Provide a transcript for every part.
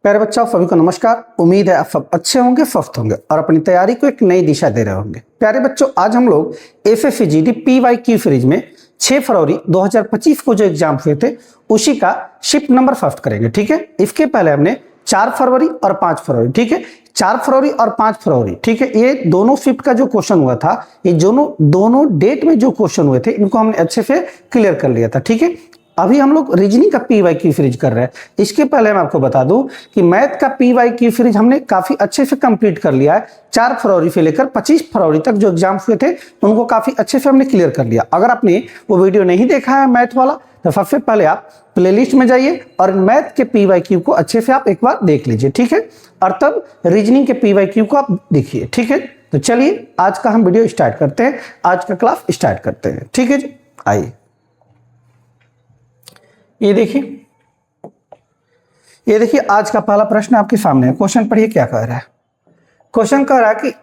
प्यारे बच्चों, सभी को नमस्कार। उम्मीद है आप सब अच्छे होंगे, स्वस्थ होंगे और अपनी तैयारी को एक नई दिशा दे रहे होंगे। प्यारे बच्चों, आज हम लोग एफएफजीडी PYQ सीरीज में 6 फरवरी 2025 को जो एग्जाम हुए थे उसी का शिफ्ट नंबर फर्स्ट करेंगे। ठीक है, इसके पहले हमने 4 फरवरी और 5 फरवरी, ठीक है, 4 फरवरी और 5 फरवरी, ठीक है, ये दोनों शिफ्ट का जो क्वेश्चन हुआ था, ये दोनों डेट में जो क्वेश्चन हुए थे इनको हमने अच्छे से क्लियर कर लिया था। ठीक है, अभी हम लोग रीजनिंग का PYQ सीरीज कर रहे हैं। इसके पहले मैं आपको बता दूं कि मैथ का PYQ सीरीज हमने काफी अच्छे से कंप्लीट कर लिया है। 4 फरवरी से लेकर 25 फरवरी तक जो एग्जाम हुए थे उनको काफी अच्छे से हमने क्लियर कर लिया। अगर आपने वो वीडियो नहीं देखा है मैथ वाला, तो सबसे पहले आप प्लेलिस्ट में जाइए और मैथ के PYQ को अच्छे से आप एक बार देख लीजिए। ठीक है, और तब रीजनिंग के PYQ को आप देखिए। ठीक है, तो चलिए आज का हम वीडियो स्टार्ट करते हैं, आज का क्लास स्टार्ट करते हैं। ठीक है जी, आइए। ये देखिए आज का पहला प्रश्न आपके सामने है। क्वेश्चन पढ़िए क्या कह रहा है। क्वेश्चन कह रहा है कि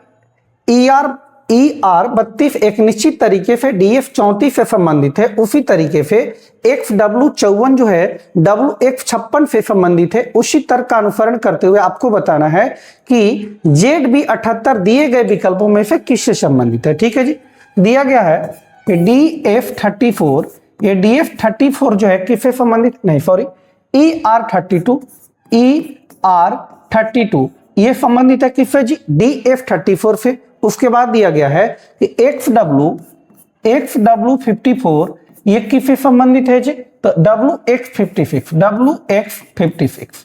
ER 32 एक निश्चित तरीके से DF 34 से संबंधित है, उसी तरीके से XW 54 जो है WX 56 से संबंधित है। उसी तर्क का अनुसरण करते हुए आपको बताना है कि ZB 78 दिए गए विकल्पों में से किससे संबंधित है। ठीक है जी, दिया गया है कि DF 34, ये DF 34 जो है किससे संबंधित, नहीं सॉरी, ER 32 ये संबंधित है किससे जी, DF 34 से। उसके बाद दिया गया है कि XW 54 ये किससे संबंधित है जी, तो WX 56।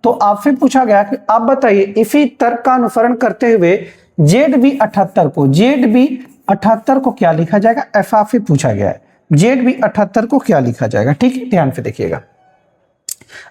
तो आपसे पूछा गया कि आप बताइए इसी तर्क का अनुसरण करते हुए ZB 78 को क्या लिखा जाएगा, ऐसा आपसे पूछा गया है। ZB 78 को क्या लिखा जाएगा। ठीक है, ध्यान से देखिएगा।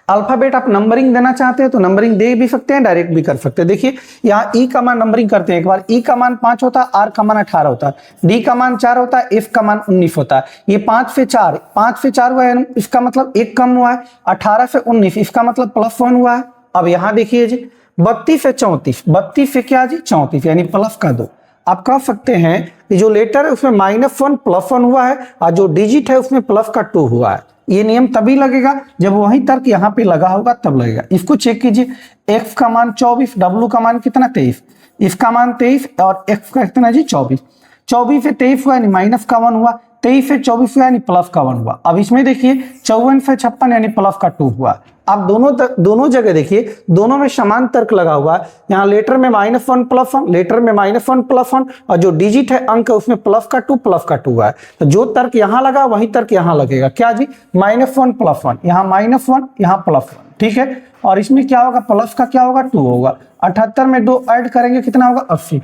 अल्फाबेट आप नंबरिंग देना चाहते हैं तो नंबरिंग दे भी सकते हैं, डायरेक्ट भी कर सकते हैं। देखिए यहाँ E का मान नंबरिंग करते हैं एक बार। E का मान 5 होता है, R का मान 18 होता है, D का मान 4 होता है, F का मान 19 होता है। ये 5 से 4 हुआ है, इसका मतलब 1 कम हुआ है। 18 से 19 इसका मतलब +1 हुआ है। अब यहाँ देखिए जी 32 से 34, 32 से क्या जी 34 यानी प्लस का 2। आप कह सकते हैं कि जो लेटर है उसमें -1 +1 हुआ है और जो डिजिट है उसमें प्लस का 2 हुआ है। ये नियम तभी लगेगा जब वही तर्क यहाँ पे लगा होगा, तब लगेगा। इसको चेक कीजिए, x का मान 24, w का मान कितना 23, इसका मान 23 और x का कितना जी 24। 24 से 23 हुआ यानी -1 हुआ, 23 से 24 हुआ यानी +1 हुआ। अब इसमें देखिए 54 से 56 यानी +2 हुआ। आप दोनों जगह देखिए, दोनों में समान तर्क लगा हुआ है। यहाँ लेटर में -1 +1, लेटर में -1 +1 और जो डिजिट है अंक है उसमें +2 हुआ है। तो जो तर्क यहाँ लगा वही तर्क यहाँ लगेगा। क्या जी, -1 +1, यहाँ -1 यहाँ +1। ठीक है, और इसमें क्या होगा, प्लस का क्या होगा 2 होगा। 78 में 2 ऐड करेंगे कितना होगा 80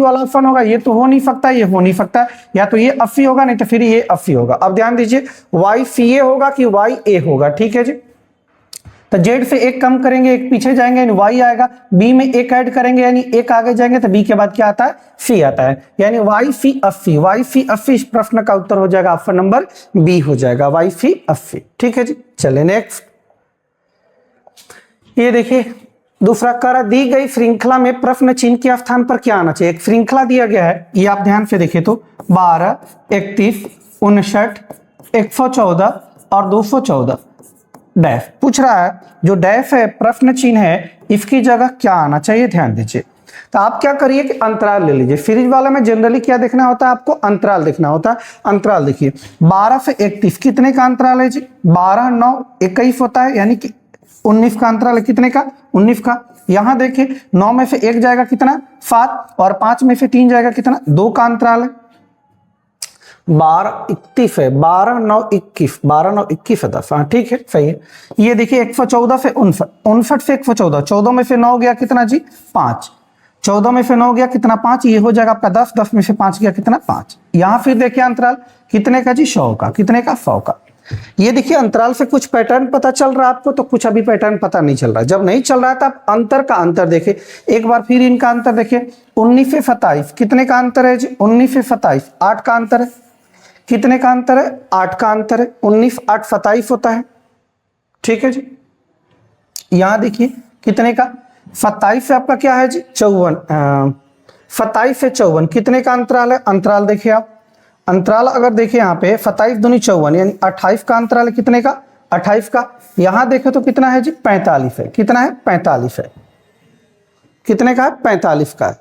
वाला ऑप्शन होगा। ये तो हो नहीं सकता, ये हो नहीं सकता, या तो ये 80 होगा नहीं तो फिर ये 80 होगा। अब ध्यान दीजिए YCA होगा कि YA होगा। ठीक है जी, तो Z से 1 कम करेंगे, 1 पीछे जाएंगे यानी Y आएगा। B में 1 ऐड करेंगे यानी 1 आगे जाएंगे तो B के बाद क्या आता है, C आता है, यानी YC 80। इस प्रश्न का उत्तर हो जाएगा ऑप्शन नंबर B हो जाएगा, YC 80। ठीक है जी, चले नेक्स्ट। ये देखिए दूसरा करा, दी गई श्रृंखला में प्रश्न चिन्ह के स्थान पर क्या आना चाहिए। एक श्रृंखला दिया गया है, ये आप ध्यान से देखिए तो 12, 31, 59, 114 और 214 डैश पूछ रहा है। जो डैश है प्रश्न चिन्ह है, इसकी जगह क्या आना चाहिए, ध्यान दीजिए। तो आप क्या करिए कि अंतराल ले लीजिए। सीरीज वाले में जनरली क्या देखना होता है, आपको अंतराल देखना होता है। अंतराल देखिए 12 से 31 कितने का अंतराल है जी, 12, 9, 21 होता है, यानी कि 19 का अंतराल है। कितने का, 19 का। यहां देखिए 9 में से 1 जाएगा कितना 7 और 5 में से 3 जाएगा कितना 2 का अंतराल है। 12, 31 है, 12, 9, 21, 12, 9, 21 है 10। हाँ ठीक है, सही है। ये देखिए 114 से 59 से 114, 14 में से 9 गया कितना जी 5, 14 में से 9 गया कितना 5, ये हो जाएगा आपका 10, 10 में से 5 गया कितना 5। यहां फिर देखिए अंतराल कितने का जी 100 का, कितने का 100 का। ये देखिए अंतराल से कुछ पैटर्न पता चल रहा है आपको, तो कुछ अभी पैटर्न पता नहीं चल रहा। जब नहीं चल रहा था आप अंतर का अंतर देखे एक बार, फिर इनका अंतर देखिए 19 से 27 कितने का अंतर है जी, 19 से 27 8 का अंतर है। कितने का अंतर है, 8 का अंतर है। 19, 8, 27 होता है। ठीक है जी, यहां देखिए कितने का 27 से आपका क्या है जी 54, 27 से 54 कितने का अंतराल है। अंतराल देखिए आप, अंतराल अगर देखिए यहाँ पे 27 दूनी 54 यानी 28 का अंतराल है कितने का 28 का। यहां देखे तो कितना है जी 45 है। कितना है 45 है। कितने का है 45 का है।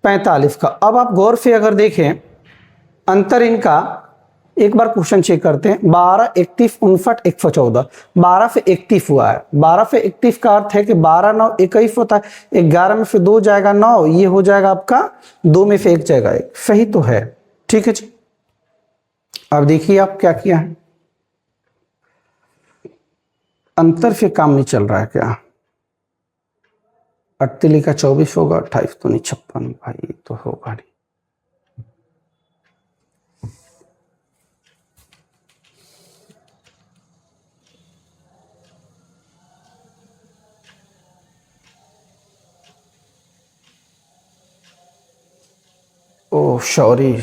45 का। अब आप गौर से अगर देखें अंतर इनका, एक बार क्वेश्चन चेक करते हैं। 12, 31, 59, 114, 12 से 31 हुआ है। 12 से 31 का अर्थ है कि 12, 9, 21 होता है। 11 में से 2 जाएगा 9, ये हो जाएगा आपका 2 में से 1 जाएगा 1। सही तो है। ठीक है जी। अब देखिए आप क्या किया है, अंतर से काम नहीं चल रहा है क्या। 48 का 24 होगा, 28 तो नहीं, 56 भाई तो होगा नहीं। ओह सॉरी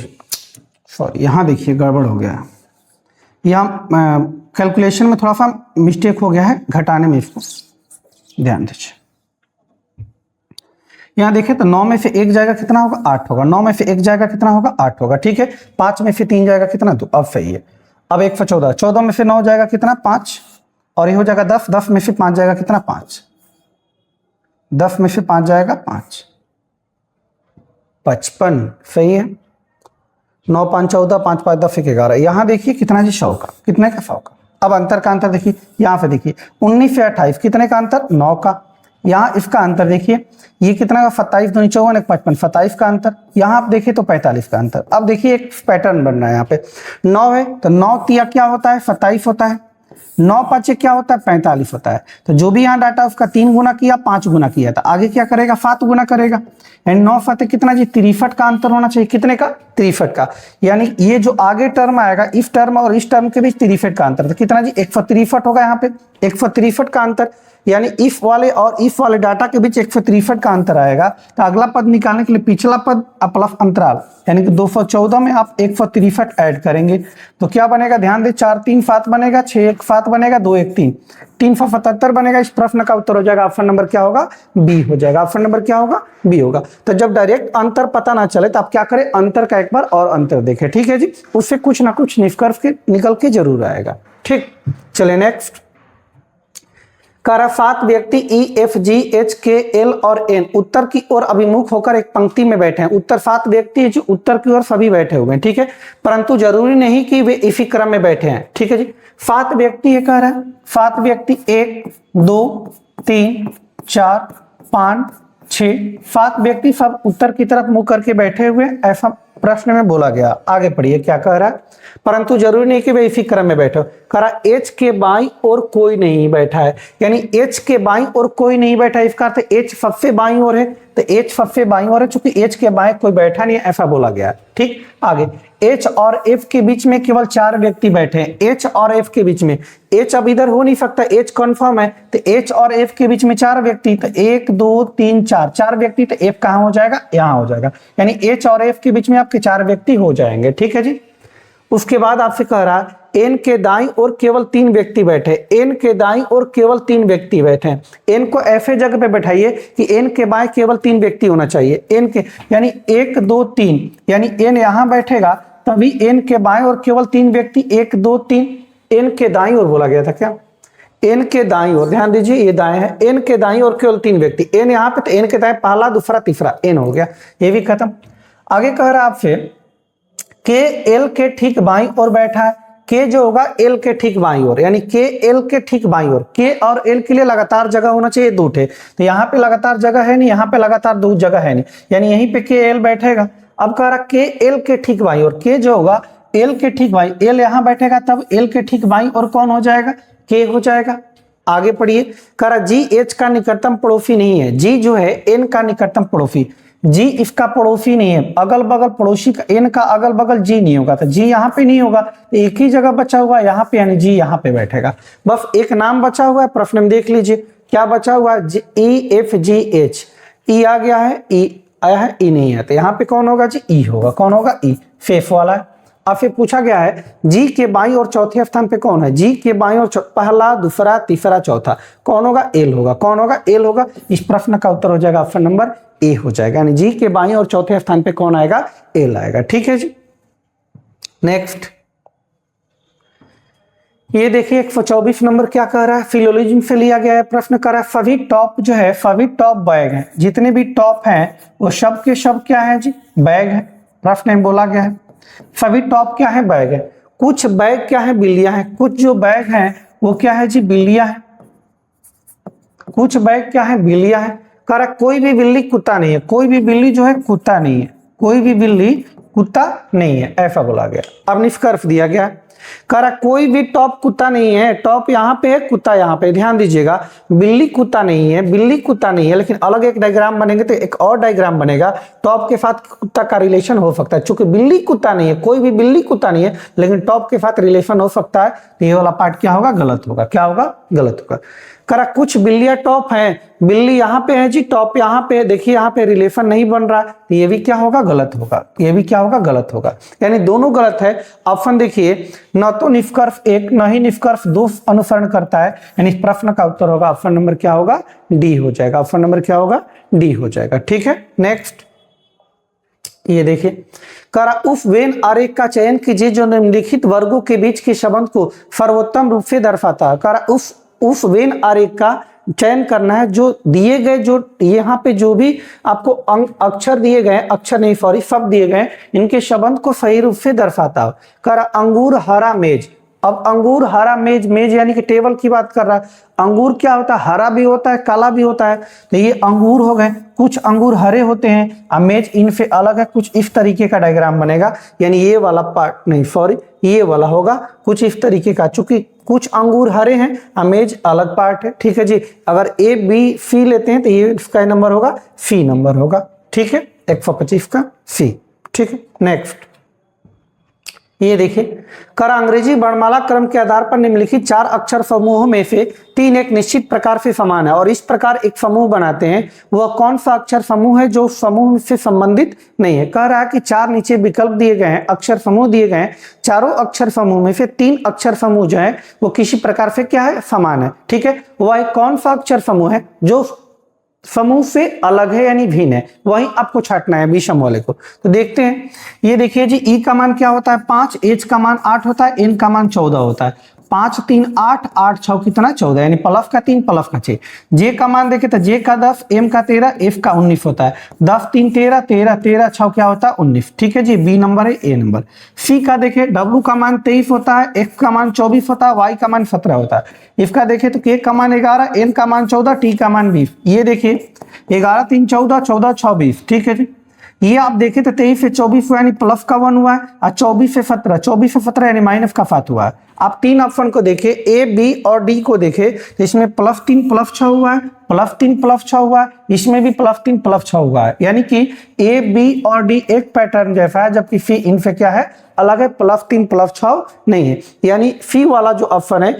सॉरी, यहाँ देखिए गड़बड़ हो गया है। यहाँ कैलकुलेशन में थोड़ा सा मिस्टेक हो गया है, घटाने में, इसको ध्यान दीजिए। यहाँ देखिए तो 9 में से 1 जाएगा कितना होगा 8 होगा। 9 में से 1 जाएगा कितना होगा 8 होगा। ठीक है। 5 में से 3 जाएगा कितना 2। अब सही है। अब 1 से 14, 14 में से 9 जाएगा कितना 5, और ये हो जाएगा 10। 10 में से 5 जाएगा कितना 5। 10 में से 5 जाएगा 5, 55। सही है। 9, 5, 14, 5, 5, 10, 1, 11। यहाँ देखिए कितना जी 100 का। कितने का 100 का। अब अंतर का अंतर देखिए, यहाँ पे देखिए 19 से 28 कितने का अंतर 9 का। यहाँ इसका अंतर देखिए, ये कितना का 27, 2, 54, 55, 27 का अंतर। यहाँ आप देखिए तो 45 का अंतर। अब देखिए एक पैटर्न बन रहा है। यहाँ पे 9 है तो 9 तिया क्या होता है 27 होता है। 9 5 क्या होता है 45 होता है। तो जो भी यहाँ डाटा उसका 3 गुना किया 5 गुना किया था, आगे क्या करेगा 7 गुना करेगा। एंड 9 7 कितना जी 63 का अंतर होना चाहिए। कितने का 63 का। यानी ये जो आगे टर्म आएगा, इस टर्म और इस टर्म के बीच 63 का अंतर, तो कितना जी 163 होगा। यहाँ पे 163 का अंतर, यानी इफ वाले और इफ वाले डाटा के बीच 163 का अंतर आएगा। तो अगला पद निकालने के लिए पिछला पद प्लस अंतराल, यानी कि 214 में आप 163 ऐड करेंगे तो क्या बनेगा, ध्यान दे 4 3 7 बनेगा, 6 1 7 बनेगा, 2 1 3, 377 बनेगा। इस प्रश्न का उत्तर हो जाएगा ऑप्शन नंबर क्या होगा बी हो जाएगा। ऑप्शन नंबर क्या होगा बी होगा। तो जब डायरेक्ट अंतर पता ना चले तो आप क्या करें, अंतर का एक बार और अंतर देखें। ठीक है जी, उससे कुछ ना कुछ निष्कर्ष के निकल के जरूर आएगा। ठीक, चले नेक्स्ट। करा 7 व्यक्ति ई एफ जी एच के एल और एन उत्तर की ओर अभिमुख होकर एक पंक्ति में बैठे हैं। उत्तर 7 व्यक्ति है जो उत्तर की ओर सभी बैठे हुए हैं। ठीक है, परंतु जरूरी नहीं कि वे इसी क्रम में बैठे हैं। ठीक है जी, 7 व्यक्ति है कह रहा है। 7 व्यक्ति 1 2 3 4 5 6 7 व्यक्ति सब उत्तर की तरफ मुंह करके बैठे हुए, ऐसा प्रश्न में बोला गया। आगे पढ़िए क्या कह रहा है, परंतु जरूरी नहीं कि वे इसी क्रम में बैठे हो। करा एच के बाईं ओर कोई नहीं बैठा है, यानी एच के बाईं ओर कोई नहीं बैठा है, इसका अर्थ एच सबसे बाईं ओर है। तो एच सबसे बाईं ओर है, चूंकि एच के बाएं कोई बैठा नहीं है ऐसा बोला गया। ठीक, आगे एच और एफ के बीच में केवल 4 व्यक्ति बैठे हैं। एच और एफ के बीच में, एच अब इधर हो नहीं सकता, एच कंफर्म है। तो एच और एफ के बीच में 4 व्यक्ति, तो 1 2 3 4 4 व्यक्ति, तो एफ कहां हो जाएगा, यहां हो जाएगा। यानी एच और एफ के बीच में आपके 4 व्यक्ति हो जाएंगे। ठीक है जी, उसके बाद आपसे कह रहा है एन के दाईं ओर केवल 3 व्यक्ति बैठे। एन के दाईं ओर केवल 3 व्यक्ति बैठे हैं। एन को ऐसे जगह पे बैठाइए कि एन के बाएं केवल 3 व्यक्ति होना चाहिए। एन के यानी 1 2 3, यानी एन यहां बैठेगा तभी एन के बाएं ओर केवल 3 व्यक्ति, 1 2 3। एन के दाईं ओर बोला गया था क्या, एन के दाईं ओर, ध्यान दीजिए ये दाएं है। एन के दाईं ओर केवल 3 व्यक्ति, एन यहाँ पे, तो एन के दाएं पहला दूसरा तीसरा, एन हो गया, ये भी खत्म। आगे कह रहा है आपसे के एल के ठीक बाईं ओर बैठा है। के जो होगा एल के ठीक बाईं ओर, यानी के एल के ठीक बाईं ओर। के और एल के लिए लगातार जगह होना चाहिए, 2 ठे, तो यहाँ पे लगातार जगह है नहीं, यहाँ पे लगातार 2 जगह है नहीं, यानी यहीं पे के एल बैठेगा। अब कह रहा के एल के ठीक बाईं ओर, के जो होगा एल के ठीक बाईं, एल यहाँ बैठेगा तब एल के ठीक बाईं ओर कौन हो जाएगा, के हो जाएगा। आगे पढ़िए, कह रहा जी एच का निकटतम पड़ोसी नहीं है। जी जो है एन का निकटतम पड़ोसी, जी इसका पड़ोसी नहीं है। अगल बगल पड़ोसी का, एन का अगल बगल जी नहीं होगा, तो जी यहाँ पे नहीं होगा, तो एक ही जगह बचा हुआ यहाँ पे, यानी जी यहाँ पे बैठेगा। बस एक नाम बचा हुआ है, प्रश्न में देख लीजिए क्या बचा हुआ है, ई एफ जी एच। ई आ गया है, ई आया है, ई नहीं है, तो यहाँ पे कौन होगा जी, ई होगा। कौन होगा, ई फेफ वाला है। अब फिर पूछा गया है जी के बाईं और चौथे स्थान पे कौन है। जी के बाईं और पहला दूसरा तीसरा चौथा कौन होगा, एल होगा। कौन होगा, एल होगा। इस प्रश्न का उत्तर हो जाएगा ऑप्शन नंबर ए हो जाएगा, यानी जी के बाईं और चौथे स्थान पे कौन आएगा, एल आएगा। ठीक है जी, नेक्स्ट। ये देखिए 124 नंबर क्या कह रहा है, फिलोलॉजी से लिया गया है प्रश्न। कर रहा है सभी टॉप जो है, सभी टॉप बैग हैं, जितने भी टॉप हैं वो सब के सब क्या है जी, बैग है। प्रश्न में बोला गया है सभी टॉप क्या है, बैग है। कुछ बैग क्या है, बिल्लियां हैं। कुछ जो बैग हैं वो क्या है जी, बिल्लियां हैं। कुछ बैग क्या है, बिल्लियां हैं। कह रहा कोई भी बिल्ली कुत्ता नहीं है, कोई भी बिल्ली जो है कुत्ता नहीं है, कोई भी बिल्ली कुत्ता नहीं है, ऐसा बोला गया। अब निष्कर्ष दिया गया, कह रहा कोई भी टॉप कुत्ता नहीं है। टॉप यहाँ पे है, कुत्ता यहाँ पे, ध्यान दीजिएगा। बिल्ली कुत्ता नहीं है, बिल्ली कुत्ता नहीं है, लेकिन अलग एक डायग्राम बनेंगे तो एक और डायग्राम बनेगा, टॉप के साथ कुत्ता का रिलेशन हो सकता है। चूंकि बिल्ली कुत्ता नहीं है, कोई भी बिल्ली कुत्ता नहीं है, लेकिन टॉप के साथ रिलेशन हो सकता है, तो ये वाला पार्ट क्या होगा, गलत होगा। क्या होगा, गलत होगा। करा कुछ बिल्लियां टॉप हैं, बिल्ली यहाँ पे है जी, टॉप यहाँ पे है, देखिए यहाँ पे रिलेशन नहीं बन रहा, तो ये भी क्या होगा, गलत होगा। ये भी क्या होगा, गलत होगा। यानी दोनों गलत है। ऑप्शन देखिए, न तो निष्कर्ष एक, न ही निष्कर्ष दो अनुसरण करता है, यानी इस प्रश्न का उत्तर होगा ऑप्शन नंबर क्या होगा, डी हो जाएगा। ऑप्शन नंबर क्या होगा, डी हो जाएगा। ठीक है, नेक्स्ट ये देखिए, करा उस वेन आरेख का चयन कीजिए जो निम्नलिखित वर्गों के बीच के संबंध को सर्वोत्तम रूप से दर्शाता है। करा उस वेन आरेख का चयन करना है जो दिए गए, जो यहाँ पे जो भी आपको अक्षर दिए गए, अक्षर नहीं सॉरी शब्द दिए गए, इनके संबंध को सही रूप से दर्शाता है। करा अंगूर हरा मेज। अब अंगूर हरा मेज, मेज यानी कि टेबल की बात कर रहा है। अंगूर क्या होता है, हरा भी होता है, काला भी होता है, तो ये अंगूर हो गए। कुछ अंगूर हरे होते हैं, अब मेज इनसे अलग है, कुछ इस तरीके का डायग्राम बनेगा, यानी ये वाला पार्ट नहीं सॉरी ये वाला होगा कुछ इस तरीके का। चूंकि कुछ अंगूर हरे हैं, अमेज अलग पार्ट है। ठीक है जी, अगर ए बी सी लेते हैं तो ये इसका नंबर होगा, सी नंबर होगा। ठीक है, 125 का सी। ठीक है, नेक्स्ट ये देखिए, कर अंग्रेजी वर्णमाला क्रम के आधार पर निम्नलिखित 4 अक्षर समूहों में से 3 एक निश्चित प्रकार से समान है और इस प्रकार एक समूह बनाते हैं। वह कौन सा अक्षर समूह है जो समूह से संबंधित नहीं है। कह रहा है कि 4 नीचे विकल्प दिए गए हैं, अक्षर समूह दिए गए हैं, चारों अक्षर समूह में से 3 अक्षर समूह जो है वो किसी प्रकार से क्या है, समान है। ठीक है, वह कौन सा अक्षर समूह है जो समूह से अलग है यानी भिन्न है, वही आपको छांटना है विषम वाले को। तो देखते हैं, ये देखिए जी, ई का मान क्या होता है 5, एच का मान 8 होता है, एन का मान 14 होता है। 5 3 8, 8 6 कितना 14, यानी प्लस का 3 प्लस का 6। जे का मान देखे तो जे का 10, एम का 13, एफ का 19 होता है। 10 3 13, 13 13 6 क्या होता है 19। ठीक है जी, बी नंबर है, ए नंबर। सी का देखे, डब्ल्यू का मान 23 होता है, एफ का मान 24 होता है, वाई का मान 17 होता है। इसका देखे तो के का मान 11, एन का मान 14, टी का मान 20। ये देखिए 11 3 14, 14 6 20। ठीक है जी, ये आप देखें तो 23 से 24 हुआ यानी प्लस का 1 हुआ है, और 24 से 17, 24 से 17 यानी माइनस का 7 हुआ है। आप 3 ऑप्शन को देखें, ए बी और डी को देखें, इसमें प्लस 3 प्लस 6 हुआ है, प्लस 3 प्लस 6 हुआ है, इसमें भी प्लस 3 प्लस 6 हुआ है। यानी कि ए बी और डी एक पैटर्न जैसा है, जबकि सी इनसे क्या है, अलग है, प्लस 3 प्लस 6 नहीं है। यानी सी वाला जो ऑप्शन है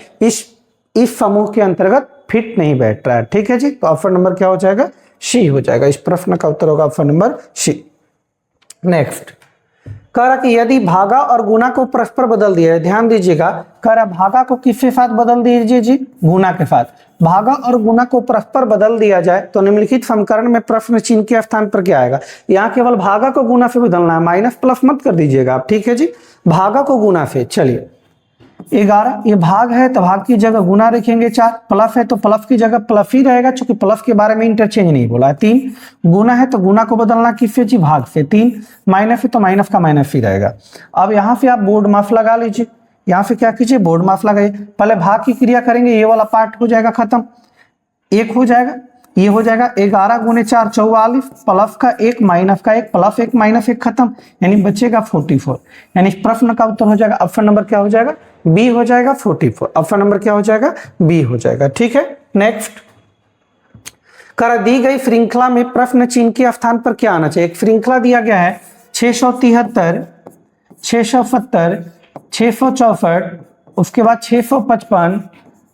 इस समूह के अंतर्गत फिट नहीं बैठ रहा है। ठीक है जी, तो ऑप्शन नंबर क्या हो जाएगा, सी हो जाएगा। इस प्रश्न का उत्तर होगा ऑप्शन नंबर सी। नेक्स्ट कह रहा कि यदि भागा और गुना को परस्पर बदल दिया है, ध्यान दीजिएगा, कह रहा भागा को किसके साथ बदल दीजिए जी, गुना के साथ। भागा और गुना को परस्पर बदल दिया जाए तो निम्नलिखित समीकरण में प्रश्न चिन्ह के स्थान पर क्या आएगा। यहाँ केवल भागा को गुना से बदलना है, माइनस प्लस मत कर दीजिएगा आप। ठीक है जी, भागा को गुना से, चलिए 11 ये भाग है तो भाग की जगह गुना रखेंगे, 4 प्लस है तो प्लस की जगह प्लस ही रहेगा, क्योंकि प्लस के बारे में इंटरचेंज नहीं बोला है। 3 गुना है तो गुना को बदलना किससे जी, भाग से। 3 माइनस है तो माइनस का माइनस ही रहेगा। अब यहाँ से आप बोर्ड माफ लगा लीजिए, यहाँ से क्या कीजिए, बोर्ड माफ लगाइए। पहले भाग की क्रिया करेंगे, ये वाला पार्ट हो जाएगा खत्म, 1 हो जाएगा, ये हो जाएगा 11 गुने 4 44, प्लस का 1 माइनस का 1, प्लस 1 माइनस 1 खत्म, यानी बचेगा 44। यानी इस प्रश्न का उत्तर हो जाएगा ऑप्शन नंबर क्या हो जाएगा, बी हो जाएगा 44। ऑप्शन नंबर क्या हो जाएगा, बी हो जाएगा। ठीक है, नेक्स्ट कर दी गई श्रृंखला में प्रश्न चिन्ह के स्थान पर क्या आना चाहिए। एक श्रृंखला दिया गया है 673, 670, 664, उसके बाद 655,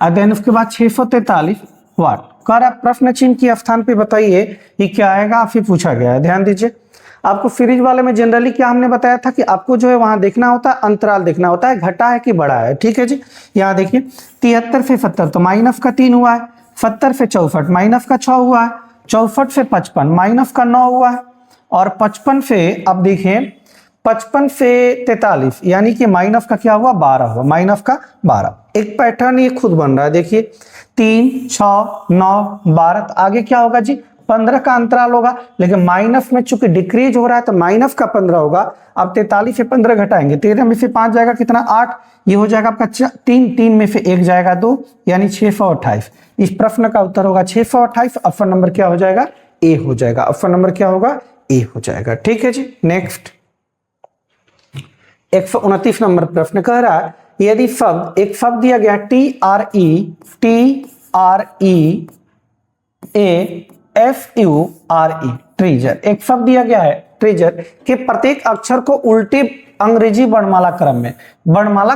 देन उसके बाद 643 वाट। कर प्रश्न चिन्ह के स्थान पे बताइए ये क्या आएगा, आपसे पूछा गया है। ध्यान दीजिए, आपको सीरीज वाले में जनरली क्या हमने बताया था कि आपको जो है वहां देखना होता है, अंतराल देखना होता है, घटा है कि बड़ा है। ठीक है जी, यहाँ देखिए 73 से 70 तो माइनस का 3 हुआ है, 70 से 64 माइनस का 6 हुआ है, 64 से 55 माइनस का 9 हुआ है, और 55 से अब देखिए 55 से 43 यानी कि माइनस का क्या हुआ 12 हुआ, माइनस का 12। एक पैटर्न ये खुद बन रहा है, देखिए 3 6 9 12, आगे क्या होगा जी 15 का अंतराल होगा, लेकिन माइनस में चूंकि डिक्रीज हो रहा है तो माइनस का 15 होगा। अब 43 से 15 घटाएंगे, 13 में से 5 जाएगा कितना 8, ये हो जाएगा आपका 3, 3 में से 1 जाएगा 2, यानी 628। इस प्रश्न का उत्तर होगा 628। ऑप्शन नंबर क्या हो जाएगा ए हो जाएगा, ऑप्शन नंबर क्या होगा ए हो जाएगा। ठीक है जी, नेक्स्ट 129 नंबर प्रश्न कह रहा है यदि शब्द एक शब्द दिया गया TREFURE ट्रेजर, एक शब्द दिया गया है ट्रेजर के प्रत्येक अक्षर को उल्टे अंग्रेजी वर्णमाला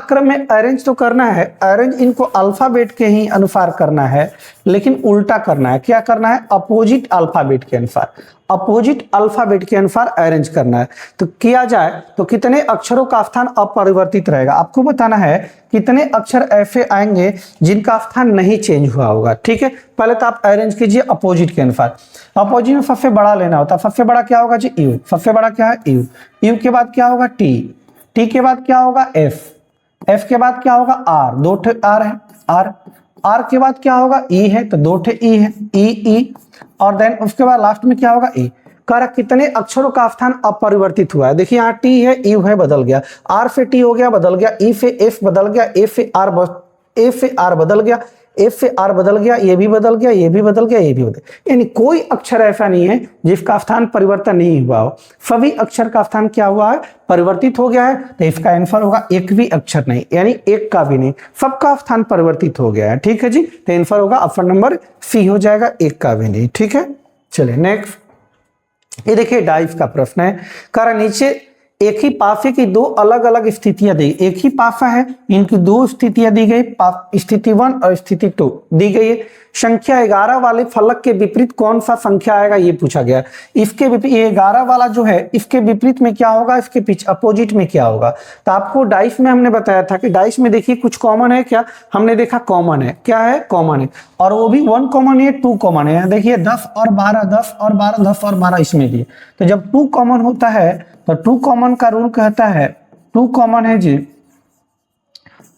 क्रम में अरेंज तो करना है, अरेंज इनको अल्फाबेट के ही अनुसार करना है, लेकिन उल्टा करना है। क्या करना है अपोजिट अल्फाबेट के अनुसार, अपोजिट अल्फाबेट के अनुसार अरेंज करना है। तो किया जाए तो कितने अक्षरों का स्थान अपरिवर्तित रहेगा, आपको बताना है कितने अक्षर ऐसे आएंगे जिनका स्थान नहीं चेंज हुआ होगा। ठीक है, पहले तो आप अरेंज कीजिए अपोजिट के अनुसार। अपोजिट में सबसे बड़ा लेना होता है, सबसे बड़ा क्या होगा जी यू, सबसे बड़ा क्या है यू, यू के बाद क्या होगा टी, टी के बाद क्या होगा एफ, एफ के बाद क्या होगा आर, 2 आर है आर, आर के बाद क्या होगा ई है तो 2 ई है ई, और देन उसके बाद लास्ट में क्या होगा ई। कर कितने अक्षरों का स्थान अपरिवर्तित हुआ है, देखिए यहाँ टी है यू है बदल गया, आर से टी हो गया बदल गया, ई से एफ बदल गया, ए से आर बदल गया, एफ से आर बदल गया, ये भी बदल गया, ये भी बदल गया, ये भी बदल गया, यानी कोई अक्षर ऐसा नहीं है जिसका स्थान परिवर्तन नहीं हुआ हो, सभी अक्षर का स्थान क्या हुआ है परिवर्तित हो गया है। तो इसका आंसर होगा एक भी अक्षर नहीं, यानी एक का भी नहीं, सबका स्थान परिवर्तित हो गया है। ठीक है जी, तो आंसर होगा ऑप्शन नंबर सी हो जाएगा, एक का भी नहीं। ठीक है, चलिए नेक्स्ट, ये देखिए डाइस का प्रश्न है, कह नीचे एक ही पासे की दो अलग अलग स्थितियां दी, एक ही पासा है इनकी दो स्थितियां दी गई, स्थिति 1 और स्थिति 2 दी गई है। संख्या 11 वाले फलक के विपरीत कौन सा संख्या आएगा ये पूछा गया। इसके विपरीत ये 11 वाला जो है इसके विपरीत में क्या होगा, इसके पीछे अपोजिट में क्या होगा। तो आपको डाइस में हमने बताया था कि डाइस में देखिए कुछ कॉमन है क्या, हमने देखा कॉमन है, क्या है कॉमन है, और वो भी 1 कॉमन है 2 कॉमन है। देखिए 10 और 12, 10 और 12, 10 और 12 इसमें भी। तो जब 2 कॉमन होता है तो 2 कॉमन का रूल कहता है, 2 कॉमन है जी,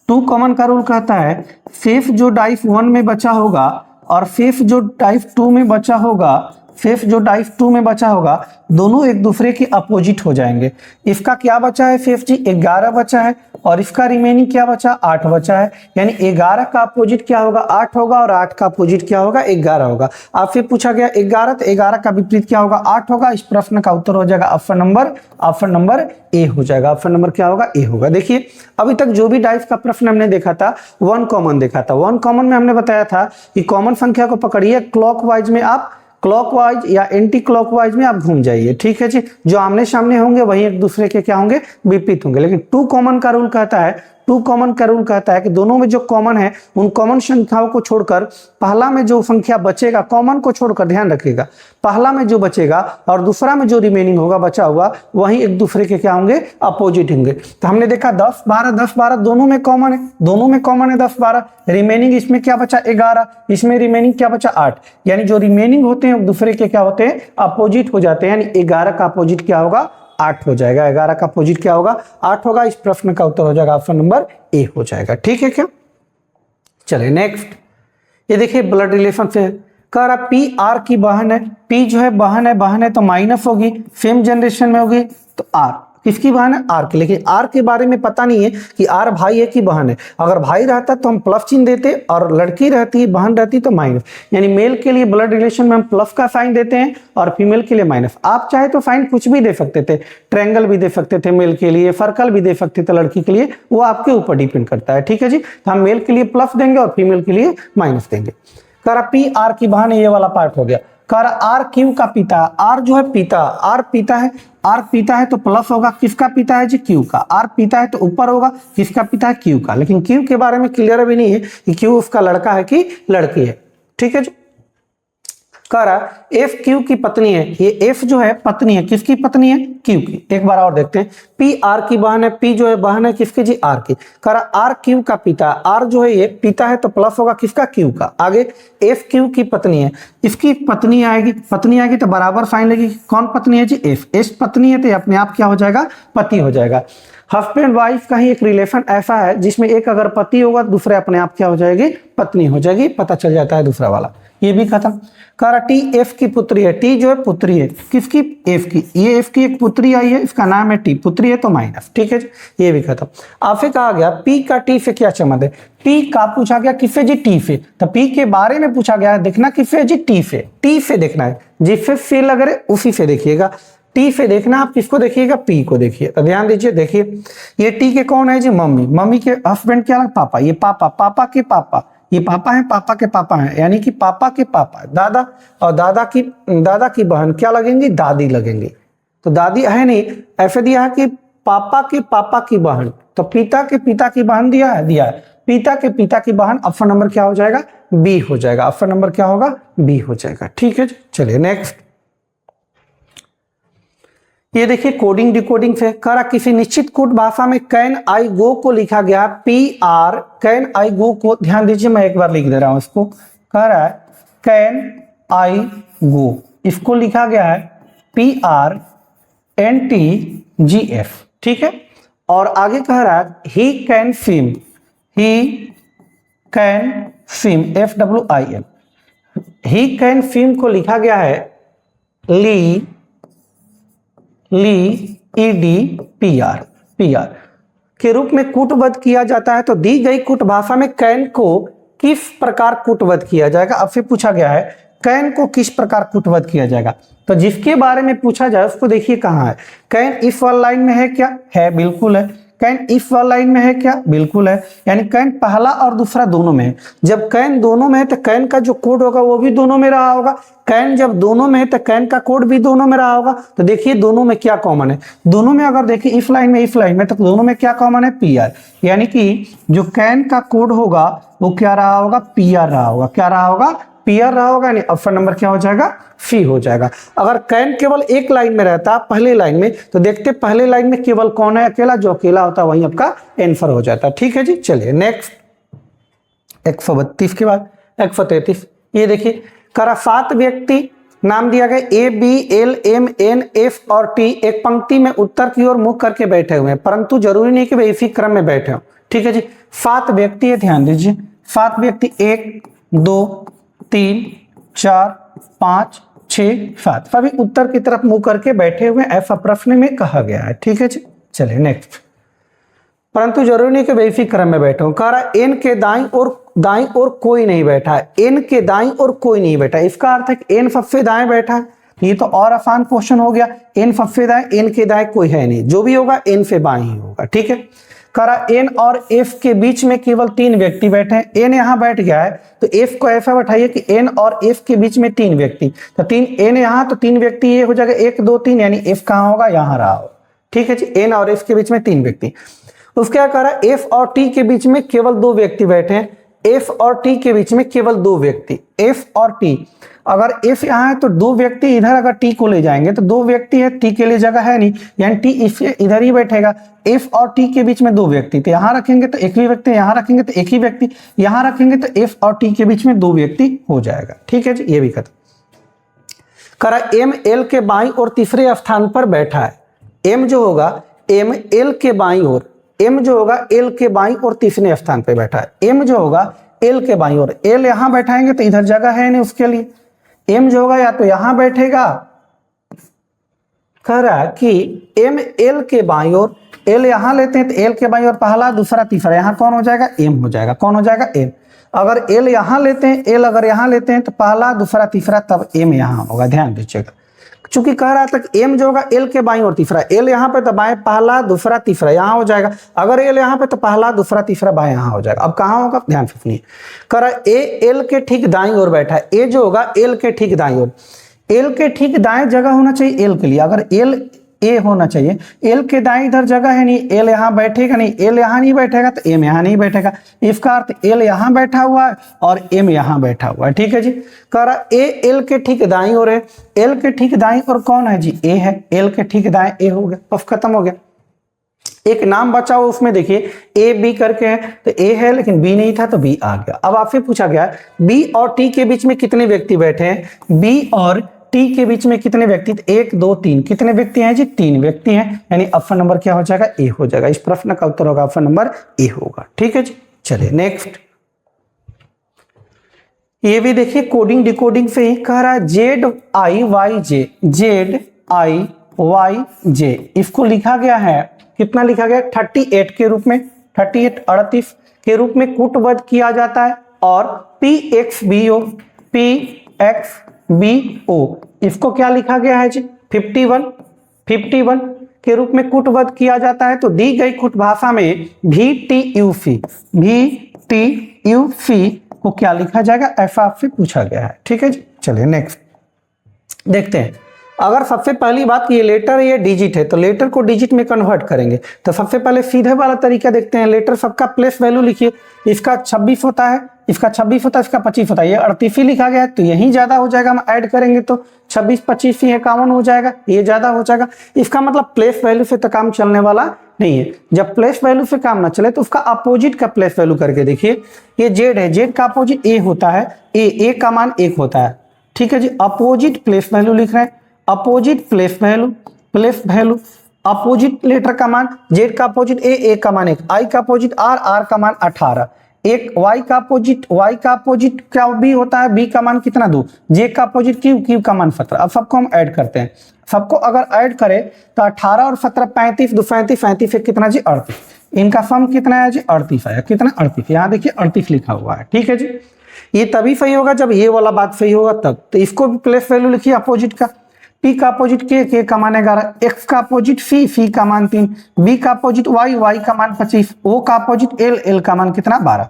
2 कॉमन का रूल कहता है शेष जो डाइस 1 में बचा होगा और शेष जो डाइस 2 में बचा होगा, शेष जो डाइस 2 में बचा होगा दोनों एक दूसरे के अपोजिट हो जाएंगे। इसका क्या बचा है शेष जी 11 बचा है, और इसका रिमेनिंग क्या बचा 8 बचा है, यानी 11 का अपोजिट क्या होगा 8 होगा, और 8 का अपोजिट क्या होगा 11 होगा। आपसे पूछा गया 11, तो 11 का विपरीत क्या होगा 8 होगा। इस प्रश्न का उत्तर हो जाएगा ऑप्शन नंबर ए हो जाएगा, ऑप्शन नंबर क्या होगा ए होगा। देखिए अभी तक जो भी डाइस का प्रश्न हमने देखा था 1 कॉमन देखा था, 1 कॉमन में हमने बताया था कि कॉमन संख्या को पकड़िए, क्लॉकवाइज में आप क्लॉकवाइज या एंटी क्लॉकवाइज में आप घूम जाइए। ठीक है जी, जो आमने सामने होंगे वही एक दूसरे के क्या होंगे विपरीत होंगे। लेकिन 2 कॉमन का रूल कहता है, 2 कॉमन का रूल कहता है कि दोनों में जो कॉमन है उन कॉमन संख्याओं को छोड़कर पहला में जो संख्या बचेगा, कॉमन को छोड़कर ध्यान रखिएगा, पहला में जो बचेगा और दूसरा में जो रिमेनिंग होगा बचा हुआ वही एक दूसरे के क्या होंगे अपोजिट होंगे। तो हमने देखा 10 12 10 12 दोनों में कॉमन है, दोनों में कॉमन है 10 12, रिमेनिंग इसमें क्या बचा 11, इसमें रिमेनिंग क्या बचा 8, यानी जो रिमेनिंग होते हैं एक दूसरे के क्या होते हैं अपोजिट हो जाते हैं, यानी 11 का अपोजिट क्या होगा 8 हो जाएगा, 11 का अपोजिट क्या होगा 8 होगा। इस प्रश्न का उत्तर हो जाएगा ऑप्शन नंबर ए हो जाएगा। ठीक है क्या, चलिए नेक्स्ट, ये देखिए ब्लड रिलेशन से कह रहा पी आर की बहन है, पी जो है बहन है तो माइनस होगी, सेम जनरेशन में होगी तो आर किसकी बहन है आर की, लेकिन आर के बारे में पता नहीं है कि आर भाई है कि बहन है। अगर भाई रहता तो हम प्लस चिन्ह देते, और लड़की रहती बहन रहती तो माइनस, यानी मेल के लिए ब्लड रिलेशन में हम प्लस का साइन देते हैं और फीमेल के लिए माइनस। आप चाहे तो साइन कुछ भी दे सकते थे, ट्रायंगल भी दे सकते थे मेल के लिए, सर्कल भी दे सकते थे लड़की के लिए, वो आपके ऊपर डिपेंड करता है। ठीक है जी, तो हम मेल के लिए प्लस देंगे और फीमेल के लिए माइनस देंगे। कह रहा पी आर की बहन है, ये वाला पार्ट हो गया। कह रहा आर क्यू का पिता, आर जो है पिता, आर पिता है, आर पिता है तो प्लस होगा, किसका पिता है जी क्यू का, आर पिता है तो ऊपर होगा, किसका पिता है क्यू का, लेकिन क्यू के बारे में क्लियर भी नहीं है कि क्यू उसका लड़का है कि लड़की है। ठीक है जी, कह रहा एफ क्यू की पत्नी है, ये एफ जो है पत्नी है, किसकी पत्नी है? क्यू की। एक बार और देखते हैं, पी आर की बहन है, पी जो है बहन है किसकी जी? आर की। कह रहा आर क्यू का पिता, आर जो है ये पिता है तो प्लस होगा किसका? क्यू का। आगे एफ क्यू की पत्नी है, इसकी पत्नी आएगी तो बराबर साइन लगेगी। कौन पत्नी है जी? एफ। एफ पत्नी है तो अपने आप क्या हो जाएगा? पति हो जाएगा। हस्बैंड वाइफ का ही एक रिलेशन ऐसा है जिसमें एक अगर पति होगा दूसरे अपने आप क्या हो जाएगी? पत्नी हो जाएगी, पता चल जाता है दूसरा वाला। ये भी खत्म। कह रहा टी एफ की पुत्री है, टी जो है पुत्री है किसकी? एफ की। ये एफ की एक पुत्री आई है, इसका नाम है टी, पुत्री है तो माइनस, ठीक है जी, ये भी खत्म। आपसे कहा गया पी का टी से क्या संबंध है? पी का पूछा गया किससे जी? टी से। तो पी के बारे में पूछा गया है, देखना किससे जी? टी से। टी से देखना है, जिससे से लग रहे उसी से देखिएगा। टी से देखना आप किसको देखिएगा? पी को देखिए। तो ध्यान दीजिए, देखिए ये टी के कौन है जी? मम्मी। मम्मी के हस्बैंड क्या लगा? पापा। ये पापा, पापा के पापा, ये पापा है, पापा के पापा है, यानी कि पापा के पापा। दादा और दादा की बहन क्या लगेंगी? दादी लगेंगी। तो दादी है नहीं, ऐसे दिया है कि पापा के पापा की बहन, तो पिता के पिता की बहन दिया है पिता के पिता की बहन। ऑप्शन नंबर क्या हो जाएगा? बी हो जाएगा। ऑप्शन नंबर क्या होगा? बी हो जाएगा, ठीक है जी। चलिए नेक्स्ट, ये देखिए कोडिंग डिकोडिंग से। कह रहा किसी निश्चित कोड भाषा में कैन आई गो को लिखा गया पी आर, कैन आई गो को, ध्यान दीजिए मैं एक बार लिख दे रहा हूं इसको। कह रहा है कैन आई गो, इसको लिखा गया है P R N T G F, ठीक है। और आगे कह रहा है he can swim, he can swim, F W I M. He can swim को लिखा गया है L E D P R के रूप में कूटबद्ध किया जाता है। तो दी गई कूट भाषा में कैन को किस प्रकार कूटबद्ध किया जाएगा? अब फिर पूछा गया है कैन को किस प्रकार कूटबद्ध किया जाएगा। तो जिसके बारे में पूछा जाए उसको देखिए कहाँ है। कैन इफ वाला लाइन में है क्या? है, बिल्कुल है। कैन इफ वाला लाइन में है क्या? बिल्कुल है। यानी कैन पहला और दूसरा दोनों में है। जब कैन दोनों में है तो कैन का जो कोड होगा वो भी दोनों में रहा होगा। कैन जब दोनों में है तो कैन का कोड भी दोनों में रहा होगा। तो देखिए दोनों में क्या कॉमन है? दोनों में अगर देखिए इफ लाइन में तो दोनों में क्या कॉमन है? P are. यानी कि जो कैन का कोड होगा वो क्या रहा होगा? पी आर रहा होगा। क्या रहा होगा? पी आर रहा होगा। यानी ऑप्शन नंबर क्या हो जाएगा? सी हो जाएगा। अगर कैन केवल एक लाइन में रहता पहले लाइन में तो देखते पहले लाइन में केवल कौन है? अकेला। जो अकेला होता है वही आपका आंसर हो जाता है, ठीक है जी। चलिए नेक्स्ट, 132 के बाद 133। ये देखिए करा 7 व्यक्ति नाम दिया गया A B L M N F और टी एक पंक्ति में उत्तर की ओर मुख करके बैठे हुए हैं, परंतु जरूरी नहीं कि वे इसी क्रम में बैठे हो, ठीक है जी। 7 व्यक्ति है, ध्यान दीजिए 7 व्यक्ति 1 2 3 4 5 6 7 सभी उत्तर की तरफ मुंह करके बैठे हुए ऐसा प्रश्न में कहा गया है, ठीक है जी। चलिए नेक्स्ट, परंतु जरूरी नहीं कि वे इसी क्रम में बैठे हो। कह रहा है एन के दाईं ओर कोई नहीं बैठा है। एन के दाईं ओर कोई नहीं बैठा, इसका अर्थ है कि एन सबसे दाएं बैठा है। ये तो और आसान क्वेश्चन हो गया। एन सबसे दाएं, एन के दाएं कोई है नहीं, जो भी होगा एन से बाएं ही होगा, ठीक है। कह रहा एन और एफ के बीच में केवल 3 व्यक्ति बैठे हैं। एन यहां बैठ गया है तो एफ को ऐसा बैठाइए कि एन और एफ के बीच में 3 व्यक्ति, तो 3 एन यहां तो 3 व्यक्ति ये हो जाएगा 1 2 3, यानी एफ कहां होगा? यहां रहा होगा, ठीक है जी। एन और एफ के बीच में 3 व्यक्ति। उसके क्या कह रहा है एफ और टी के बीच में केवल 2 व्यक्ति बैठे हैं। एफ और टी के बीच में केवल 2 व्यक्ति, एफ और टी। अगर एफ यहाँ है तो 2 व्यक्ति इधर अगर टी को ले जाएंगे तो 2 व्यक्ति है, टी के लिए जगह है नहीं, यानी टी इधर ही बैठेगा। एफ और टी के बीच में 2 व्यक्ति, तो यहाँ रखेंगे तो एक ही व्यक्ति, यहाँ रखेंगे तो एक ही व्यक्ति, यहाँ रखेंगे तो एफ और टी के बीच में 2 व्यक्ति हो जाएगा, ठीक है जी। ये भी खत्म। कह रहा एम एल के बाईं और तीसरे स्थान पर बैठा है। एम जो होगा एम एल के बाईं ओर, एम जो होगा एल के बाईं और तीसरे स्थान पे बैठा है। एम जो होगा एल के बाईं ओर, एल यहां बैठाएंगे तो इधर जगह है नहीं उसके लिए। एम जो होगा या तो यहां बैठेगा, कह रहा है कि एम एल के बाईं ओर, एल यहां लेते हैं तो एल के बाईं ओर पहला दूसरा तीसरा, यहां कौन हो जाएगा? एम हो जाएगा। कौन हो जाएगा? एम। अगर एल यहां लेते हैं, एल अगर यहां लेते हैं तो पहला दूसरा तीसरा, तब एम यहां होगा, ध्यान दीजिएगा। चूंकि कह रहा था कि एम जो होगा एल के बाईं और तीसरा, एल यहाँ पे तो बाएं पहला दूसरा तीसरा यहाँ हो जाएगा। अगर एल यहाँ पे तो पहला दूसरा तीसरा बाएं यहाँ हो जाएगा। अब कहाँ होगा? ध्यान से सुनिए। कह रहा ए एल के ठीक दाईं ओर बैठा है। ए जो होगा एल के ठीक दाईं ओर, एल के ठीक दाएं जगह होना चाहिए एल के लिए। अगर एल ए होना चाहिए। एल के दाएं इधर जगह है नहीं, एल यहाँ बैठेगा नहीं, एल यहाँ नहीं बैठेगा तो एम यहाँ नहीं बैठेगा। इसका अर्थ एल यहाँ बैठा हुआ है और एम यहाँ बैठा हुआ है। ठीक है जी, कह रहा ए एल के ठीक दाईं ओर है, एल के ठीक दाईं ओर कौन है जी, ए है, एल के ठीक दाएं ए हो गया, बस खत्म हो गया। एक नाम बचा हुआ उसमें देखिए ए बी करके है, तो ए है लेकिन बी नहीं था तो बी आ गया। अब आपसे पूछा गया बी और टी के बीच में कितने व्यक्ति बैठे हैं, बी और टी के बीच में कितने व्यक्ति, 1 2 3, कितने व्यक्ति हैं जी, 3 व्यक्ति हैं, यानी ऑप्शन नंबर क्या हो जाएगा, ए हो जाएगा। इस प्रश्न का उत्तर होगा ऑप्शन नंबर ए होगा। ठीक है जी, चलिए नेक्स्ट। ये भी देखिए कोडिंग डिकोडिंग से ही कह रहा है Z I Y J, Z I Y J, इसको लिखा गया है, कितना लिखा गया, 38 के रूप में, 38 38 के रूप में कूटबद्ध किया जाता है। और P X B O, P X B O, इसको क्या लिखा गया है जी, 51 के रूप में कूटबद्ध किया जाता है। तो दी गई कूट भाषा में भी टी यू सी को क्या लिखा जाएगा, ऐसा आपसे पूछा गया है। ठीक है जी, चलिए नेक्स्ट देखते हैं। अगर सबसे पहली बात ये लेटर ये डिजिट है तो लेटर को डिजिट में कन्वर्ट करेंगे, तो सबसे पहले सीधे वाला तरीका देखते हैं। लेटर सबका प्लेस वैल्यू लिखिए, इसका 26 होता है, इसका 26 होता है, इसका 25 होता है, ये 38 ही लिखा गया है तो यही ज्यादा हो जाएगा। हम ऐड करेंगे तो 26 25 ही 51 हो जाएगा, ये ज्यादा हो जाएगा। इसका मतलब प्लेस वैल्यू से तो काम चलने वाला नहीं है। जब प्लेस वैल्यू से काम ना चले तो उसका अपोजिट का प्लेस वैल्यू करके देखिए। ये जेड है, जेड का अपोजिट ए होता है, ए का मान 1 होता है। ठीक है जी, अपोजिट प्लेस वैल्यू लिख रहे हैं, opposite place value, opposite letter का मान, जेड का अपोजिट ए का मान 1, आई का अपोजिट आर का मान 18, एक वाई का अपोजिट क्या बी होता है, बी का मान कितना 2, जे का अपोजिट क्यू का मान 17। अब सबको हम ऐड करते हैं, सबको अगर ऐड करें तो 18 और 17 35, 2 35, 35 से कितना जी 38, इनका सम कितना है जी 38 आया, कितना 38, यहाँ देखिए 38 लिखा हुआ है। ठीक है जी, ये तभी सही होगा जब ये वाला बात सही होगा तब। तो इसको भी प्लेस वैल्यू लिखिए अपोजिट का, P का अपोजिट के का मान 11, X का अपोजिट सी का मान 3, B का अपोजिट Y का मान 25, O का अपोजिट L का मान कितना 12।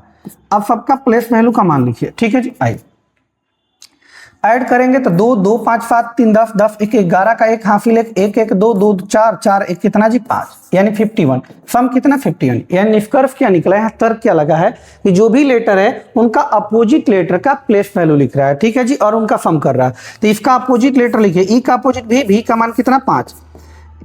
अब सबका प्लेस वैल्यू का मान लिखिए। ठीक है जी, आई ऐड करेंगे तो 2 2 5 7 3 10 10 1 11 का 1 हासिल 1 1 1 2 2 4 4 1 कितना जी 5, यानी 51। सम कितना 51, यानी निष्कर्ष क्या निकला है, तर्क क्या लगा है कि जो भी लेटर है उनका अपोजिट लेटर का प्लेस वैल्यू लिख रहा है। ठीक है जी, और उनका सम कर रहा है। तो इसका अपोजिट लेटर लिखिए, ई का अपोजिट भी का मान कितना 5,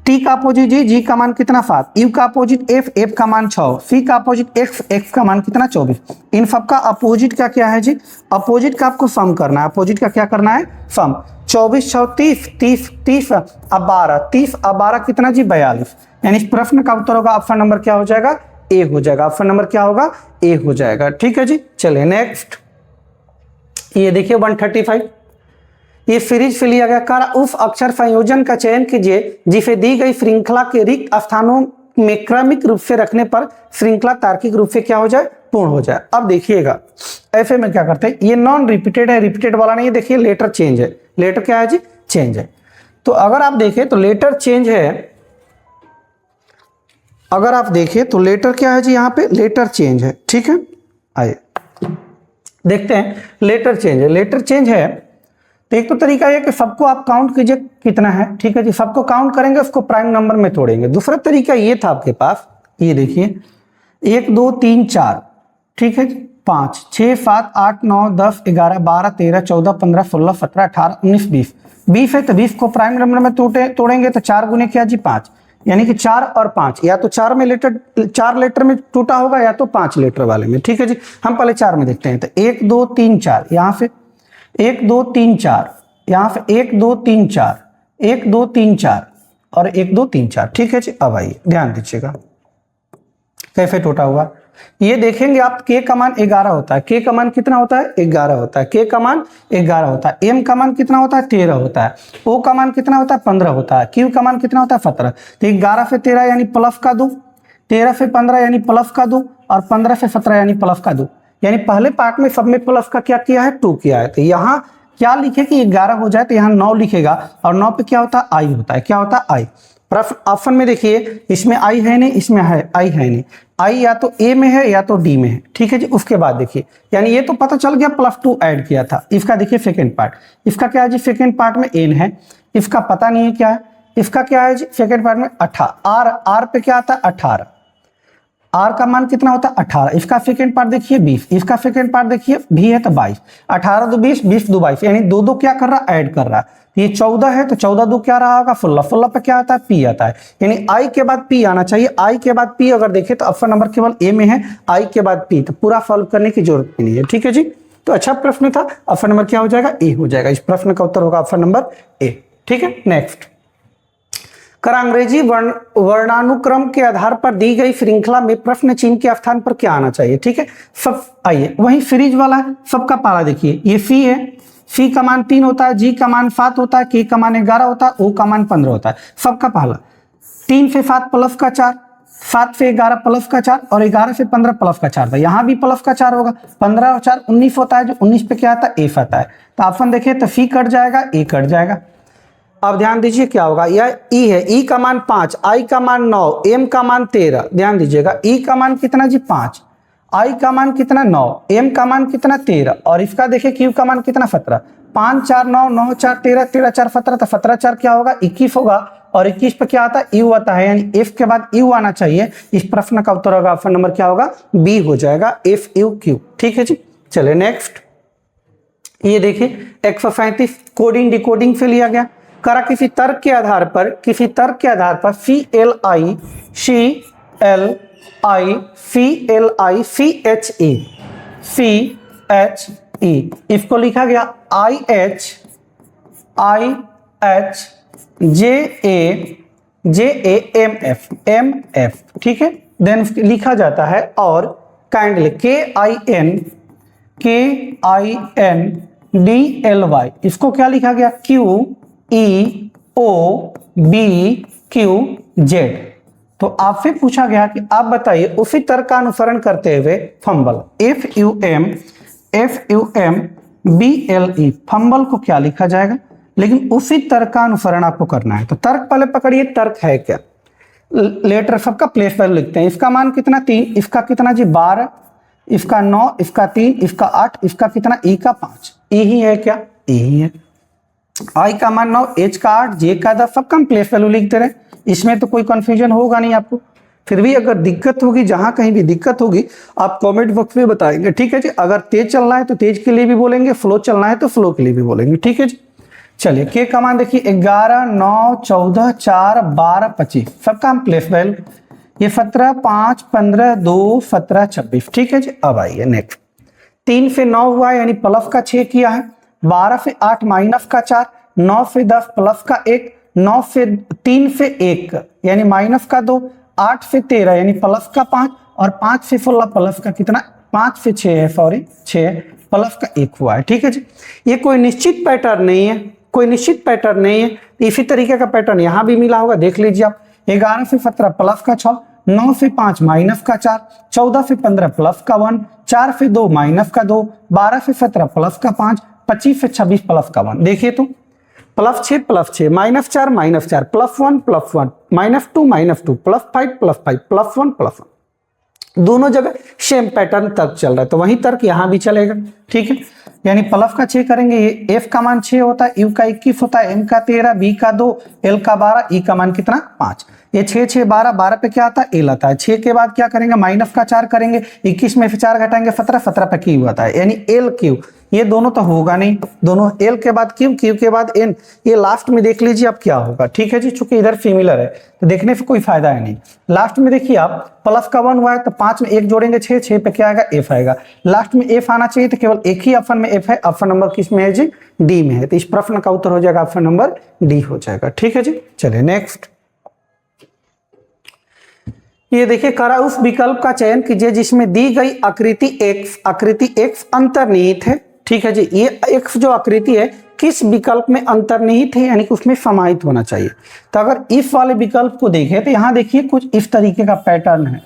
टी का अपोजिट जी का मान कितना 7, यू का अपोजिट एफ का मान 6, सी का अपोजिट एक्स का मान कितना 24। इन सब का अपोजिट का क्या है जी, अपोजिट का आपको सम करना है, अपोजिट का क्या करना है सम। 24 6 30 30 30 अब 12 30 अब 12 कितना जी 42, यानी इस प्रश्न का उत्तर होगा ऑप्शन नंबर क्या हो जाएगा, ए हो जाएगा। ऑप्शन नंबर क्या होगा, ए हो जाएगा। ठीक है जी, चलिए नेक्स्ट। ये देखिए 135, ये सीरीज से लिया गया। कार्य उस अक्षर संयोजन का चयन कीजिए जिसे दी गई श्रृंखला के रिक्त स्थानों में क्रमिक रूप से रखने पर श्रृंखला तार्किक रूप से क्या हो जाए, पूर्ण हो जाए। अब देखिएगा ऐसे में क्या करते हैं, ये नॉन रिपीटेड है, रिपीटेड वाला नहीं है। देखिए लेटर चेंज है, लेटर क्या है जी चेंज है। तो अगर आप देखें तो लेटर चेंज है, अगर आप देखें तो लेटर क्या है जी, यहाँ पे लेटर चेंज है। ठीक है, आइए देखते हैं लेटर चेंज है। लेटर चेंज है तो एक तो तरीका है कि सबको आप काउंट कीजिए कितना है। ठीक है जी, सबको काउंट करेंगे, उसको प्राइम नंबर में तोड़ेंगे। दूसरा तरीका ये था आपके पास, ये देखिए 1 2 3 4, ठीक है, 5 6 7 8 9 10 11 12 13 14 15 16 17 18 19 20, 20 है तो 20 को प्राइम नंबर में तोड़ेंगे तो 4 गुने क्या जी 5, यानी कि 4 और 5, या तो 4 में लेटर 4 लेटर में टूटा होगा या तो 5 लेटर वाले में। ठीक है जी, हम पहले 4 में देखते हैं। तो 1 2 3 4, यहाँ से 1 2 3 4, यहाँ से 1 2 3 4, 1 2 3 4 और 1 2 3 4। ठीक है जी, अब आइए ध्यान दीजिएगा कैसे टूटा हुआ। ये देखेंगे आप, के का मान 11 होता है, के का मान कितना होता है 11 होता है, के का मान 11 होता है, एम का मान कितना होता है 13 होता है, ओ का मान कितना होता है 15 होता है, क्यू का मान कितना होता है 17। तो 11 से 13 यानी प्लस का 2, 13 से 15 यानी प्लस का 2 और 15 से 17 यानी प्लस का 2, यानी पहले पार्ट में सब में प्लस का क्या किया है 2 किया है। तो यहाँ क्या लिखे कि 11 हो जाए तो यहाँ 9 लिखेगा और 9 पे क्या होता है आई होता है, क्या होता है आई। ऑप्शन में देखिए इसमें आई है नहीं, इसमें है आई है नहीं, आई या तो ए में है या तो डी में है। ठीक है जी, उसके बाद देखिए, यानी ये तो पता चल गया +2 ऐड किया था। इसका देखिए सेकंड पार्ट, इसका क्या है जी सेकंड पार्ट में एन है, इसका पता नहीं है क्या है, इसका क्या है जी सेकंड पार्ट में 18, आर पे क्या आता है 18, आर का मान कितना होता है 18, इसका सेकंड पार्ट देखिए 20, इसका सेकंड पार्ट देखिए भी है तो 22, 18 दो 20, 20 दो 22, यानी दो दो क्या कर रहा है ऐड कर रहा है। ये 14 है तो 14 दो क्या रहा होगा 16, 16 पे क्या आता है पी आता है, यानी आई के बाद पी आना चाहिए। आई के बाद पी अगर देखें तो ऑप्शन नंबर केवल ए में है, आई के बाद पी, तो पूरा सॉल्व करने की जरूरत भी नहीं है। ठीक है जी, तो अच्छा प्रश्न था, ऑप्शन नंबर क्या हो जाएगा ए हो जाएगा, इस प्रश्न का उत्तर होगा ऑप्शन नंबर ए। ठीक है, नेक्स्ट, कर अंग्रेजी वर्णानुक्रम के आधार पर दी गई श्रृंखला में प्रश्न चिन्ह के स्थान पर क्या आना चाहिए। ठीक है, सब आइए वही सीरीज वाला है, सबका पारा देखिए, ये सी है, सी का मान 3 होता है, जी का मान 7 होता है, के का मान 11 होता है, ओ का मान 15 होता है। सबका पहला 3 से 7 प्लस का 4, 7 से 11 प्लस का 4 और 11 से 15 प्लस का 4 था, यहाँ भी प्लस का 4 होगा, 15 और 4 19 होता है, जो 19 पे क्या आता है एफ आता है। तो ऑप्शन देखिए तो सी कट जाएगा, ए कट जाएगा। अब ध्यान दीजिए क्या होगा, यह ई है, ई का मान 5, आई का मान 9, एम का मान 13, ध्यान दीजिएगा ई का मान कितना जी 5, आई का मान कितना 9, एम का मान कितना 13 और इसका देखिए क्यू का मान कितना 17, 5 4 9 9 4 13 13 4 17, तो 17 4 क्या होगा 21 होगा और 21 पे क्या आता है यू आता है, यानी एफ के बाद यू आना चाहिए। इस प्रश्न का उत्तर होगा ऑप्शन नंबर क्या होगा बी हो जाएगा, एफ यू क्यू। ठीक है जी, चलिए नेक्स्ट, ये देखिए 137 कोडिंग डिकोडिंग से लिया गया, करा किसी तर्क के आधार पर C L I C H E इसको लिखा गया I H J A M F. ठीक है, देन लिखा जाता है और kindly K I N D L Y, इसको क्या लिखा गया Q E O B Q Z. तो आपसे पूछा गया कि आप बताइए उसी तर्क का अनुसरण करते हुए fumble F U M B L E fumble को क्या लिखा जाएगा, लेकिन उसी तर्क का अनुसरण आपको करना है। तो तर्क पहले पकड़िए, तर्क है क्या, लेटर सबका प्लेस वैल्यू लिखते हैं। इसका मान कितना 3, इसका कितना जी 12, इसका 9, इसका 3, इसका 8, इसका कितना ई का 5, ई ही है क्या, ई ही है। आई का मान 9, एच का 8, जे का 10, सबका हम प्लेस वैल्यू लिखते रहे, इसमें तो कोई कंफ्यूजन होगा नहीं आपको। फिर भी अगर दिक्कत होगी, जहां कहीं भी दिक्कत होगी आप कमेंट बॉक्स में बताएंगे। ठीक है जी, अगर तेज चलना है तो तेज के लिए भी बोलेंगे, फ्लो चलना है तो फ्लो के लिए भी बोलेंगे। ठीक है जी, चलिए के का मान देखिए 11 9 14 4 12 25, सबका हम प्लेस वैल्यू, ये 17 5 15 2 17 26। ठीक है जी, अब आइए नेक्स्ट, 3 से 9 हुआ यानी प्लस का 6 किया है, 12 से 8 माइनस का 4, 9 से 10 प्लस का 1, 9 से 3 से 1 यानी माइनस का 2, 8 से 13 यानी प्लस का 5 और 5 से 16 प्लस का कितना 5 से 6 है, सॉरी 6 प्लस का 1 हुआ है। ठीक है जी, ये कोई निश्चित पैटर्न नहीं है, कोई निश्चित पैटर्न नहीं है, इसी तरीके का पैटर्न यहां भी मिला होगा, देख लीजिए आप। 11 से 17 प्लस का 6, 9 से 5 माइनस का 4, 14 से 15 प्लस का 1, 4 से 2 माइनस का 2, 12 से 17 प्लस का 5, 25 से 26 प्लस का 1। देखिए तो plus 6 minus 4 plus 1 minus 2 plus 5 plus 1 plus 1, दोनों जगह सेम पैटर्न तर्क चल रहा है, तो वही तर्क यहां भी चलेगा। ठीक है, यानी प्लस का 6 करेंगे, ये एफ का मान 6 होता है, यू का 21 होता है, एम का 13, बी का 2, एल का 12, ई का मान कितना 5। ये 6 6 12, 12 पे क्या आता है एल आता है। 6 के बाद क्या करेंगे माइनस का 4 करेंगे, 21 में से 4 घटाएंगे 17, 17 पे क्यू आता है, यानी एल क्यू। ये दोनों तो होगा नहीं, दोनों एल के बाद क्यू, क्यू के बाद एन, ये लास्ट में देख लीजिए अब क्या होगा। ठीक है जी, चूंकि इधर सिमिलर है तो देखने से कोई फायदा है नहीं। लास्ट में देखिए आप प्लस का 1 हुआ है तो 5 में 1 जोड़ेंगे 6, 6 पे क्या आएगा एफ आएगा, लास्ट में एफ आना चाहिए, तो केवल एक ही ऑप्शन में एफ है, ऑप्शन नंबर किस में है जी डी में है, तो इस प्रश्न का उत्तर हो जाएगा ऑप्शन नंबर डी हो जाएगा। ठीक है जी, चलिए नेक्स्ट, ये देखिए करा उस विकल्प का चयन कीजिए जिसमें दी गई आकृति x अंतर्निहित है। ठीक है जी, ये x जो आकृति है किस विकल्प में अंतर्निहित है, यानी कि उसमें समाहित होना चाहिए। तो अगर इस वाले विकल्प को देखें तो यहां देखिए कुछ इस तरीके का पैटर्न है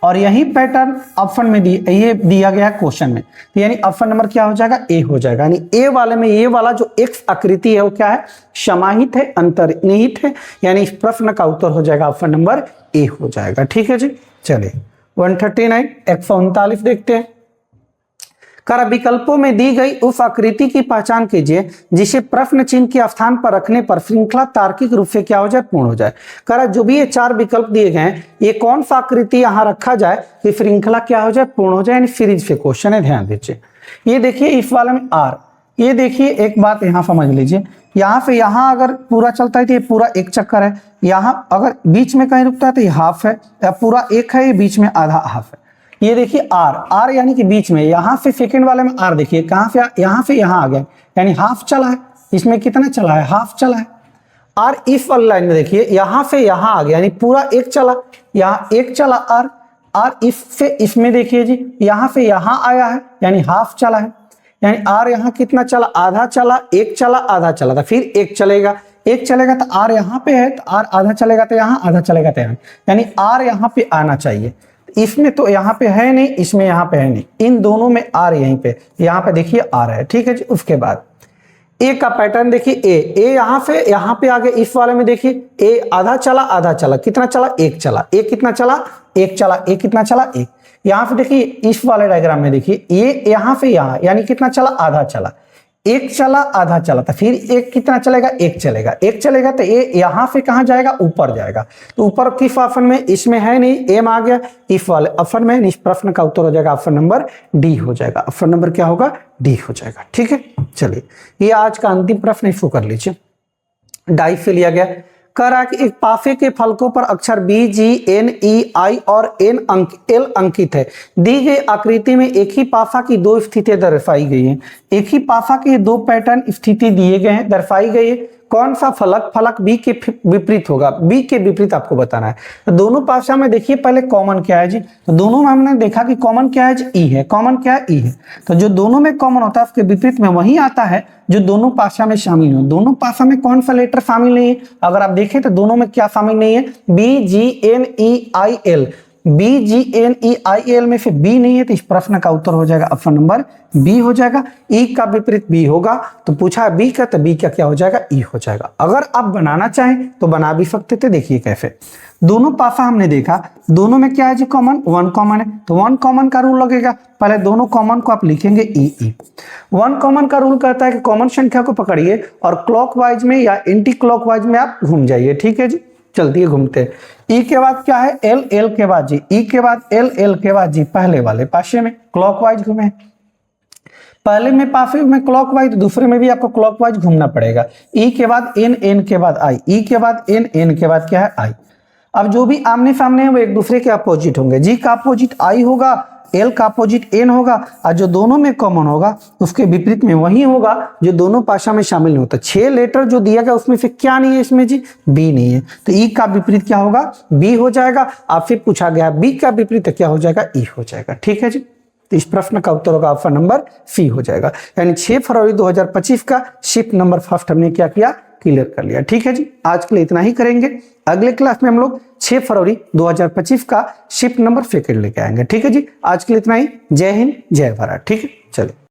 और यही पैटर्न ऑप्शन में ये दिया गया है क्वेश्चन में, यानी ऑप्शन नंबर क्या हो जाएगा ए हो जाएगा, यानी ए वाले में ये वाला जो एक्स आकृति है वो क्या है समाहित है, अंतर्निहित है, यानी इस प्रश्न का उत्तर हो जाएगा ऑप्शन नंबर ए हो जाएगा। ठीक है जी, चलिए 139 139 देखते हैं, कर विकल्पों में दी गई उस आकृति की पहचान कीजिए जिसे प्रश्न चिन्ह के स्थान पर रखने पर श्रृंखला तार्किक रूप से क्या हो जाए, पूर्ण हो जाए। कर जो भी ये 4 विकल्प दिए गए हैं, ये कौन सा आकृति यहां रखा जाए कि श्रृंखला क्या हो जाए, पूर्ण हो जाए, यानी सीरीज पे क्वेश्चन है, ध्यान दीजिए। ये देखिए इस वाले में आर, ये देखिए एक बात यहां समझ लीजिए, यहां से यहां अगर पूरा चलता है तो ये पूरा एक चक्कर है, यहां अगर बीच में कहीं रुकता है तो ये हाफ है, या पूरा एक है, ये बीच में आधा हाफ है। ये देखिए आर, आर यानी कि बीच में, यहां से सेकंड वाले में आर देखिए कहां से, यहां से यहां आ गया, यानी हाफ चला है, इसमें कितना चला है, हाफ चला है। आर इस वाली लाइन में देखिए यहां से यहां आ गया, यानी पूरा एक चला, यहां एक चला आर, आर इससे इसमें देखिए जी, यहां से यहां आया है, यानी हाफ चला है, यानी आर यहां कितना चला, आधा चला, एक चला, आधा चला था, फिर एक चलेगा, एक चलेगा तो आर यहां पे है, तो आर आधा चलेगा तो यहां, आधा चलेगा तो यहां, यानी आर यहां पे आना चाहिए। इसमें तो यहां पे है नहीं, इसमें यहां पे है नहीं, इन दोनों में आर यहीं पे, यहां पे देखिए आर है, ठीक है जी। उसके बाद ए का पैटर्न देखिए, ए यहां से यहां पे आ गए, इस वाले में देखिए ए आधा चला, आधा चला, कितना चला, एक चला, एक कितना चला, एक चला, एक कितना चला, एक। यहां पे देखिए इस वाले डायग्राम में देखिए ये यहां से यहां, यानी कितना चला, आधा चला, एक चला, आधा चला, तो फिर एक कितना चलेगा, एक चलेगा, एक चलेगा तो ये यहां से कहां जाएगा, ऊपर जाएगा, तो ऊपर किस ऑप्शन में, इसमें है नहीं, एम आ गया, इस वाले ऑप्शन में, इस प्रश्न का उत्तर हो जाएगा ऑप्शन नंबर डी हो जाएगा, ऑप्शन नंबर क्या होगा, डी हो जाएगा, ठीक है। चलिए ये आज का अंतिम प्रश्न, इसको कर लीजिए। डाई से लिया गया, कह रहा है कि एक पाफे के फलकों पर अक्षर बी, जी, एन, ई, आई और एल अंकित है। दी गई आकृति में एक ही पाफा की 2 स्थितियां दर्शाई गई हैं। एक ही पाफा के 2 पैटर्न स्थिति दिए गए हैं, दर्शाई गई है। कौन सा फलक बी के विपरीत होगा, बी के विपरीत आपको बताना है। तो दोनों पाशा में देखिए पहले कॉमन क्या है जी, तो दोनों में हमने देखा कि कॉमन क्या है जी, ई है, कॉमन क्या है, ई है। तो जो दोनों में कॉमन होता है उसके विपरीत में वही आता है जो दोनों पाशा में शामिल हो। दोनों पाशा में कौन सा लेटर शामिल नहीं है, अगर आप देखें तो दोनों में क्या शामिल नहीं है, बी, जी, एन, ई, आई, एल। बी, जी, एन, ई, आई, एल में से बी नहीं है, तो इस प्रश्न का उत्तर हो जाएगा ऑप्शन नंबर बी हो जाएगा। ई का विपरीत बी होगा, तो पूछा बी का, तो बी का क्या हो जाएगा, ई हो जाएगा। अगर आप बनाना चाहें तो बना भी सकते थे, देखिए कैसे। दोनों पासा हमने देखा, दोनों में क्या है जी, कॉमन, 1 कॉमन है, तो 1 कॉमन का रूल लगेगा। पहले दोनों कॉमन को आप लिखेंगे ई। 1 कॉमन का रूल कहता है कि कॉमन संख्या को पकड़िए और क्लॉकवाइज में या एंटी क्लॉकवाइज में आप घूम जाइए, ठीक है जी। चलती है घूमते। ई के बाद क्या है, एल, एल के बाद जी, ई के बाद एल, एल के बाद जी, पहले वाले पासे में क्लॉकवाइज घूमे। पहले में पासे में क्लॉकवाइज, दूसरे में भी आपको क्लॉकवाइज घूमना पड़ेगा। ई के बाद एन, एन के बाद आई, ई के बाद एन, एन के बाद क्या है, आई। अब जो भी आमने सामने है वो एक दूसरे के अपोजिट होंगे। जी का अपोजिट आई होगा, एल का अपोजिट एन होगा, और जो दोनों में कॉमन होगा उसके विपरीत में वही होगा जो दोनों भाषा में शामिल नहीं होता। 6 लेटर जो दिया गया उसमें से क्या नहीं है, इसमें जी बी नहीं है, तो ई का विपरीत क्या होगा, बी हो जाएगा। आपसे पूछा गया बी का विपरीत क्या हो जाएगा, ई हो जाएगा, ठीक है जी। तो इस प्रश्न का उत्तर होगा ऑप्शन नंबर सी हो जाएगा। यानी 6 फरवरी 2025 का शिफ्ट नंबर फर्स्ट हमने क्या किया, क्लियर कर लिया, ठीक है जी। आज के लिए इतना ही करेंगे। अगले क्लास में हम लोग 6 फरवरी 2025 का शिफ्ट नंबर सेकंड लेके आएंगे, ठीक है जी। आज के लिए इतना ही। जय हिंद, जय भारत, ठीक है, चलिए।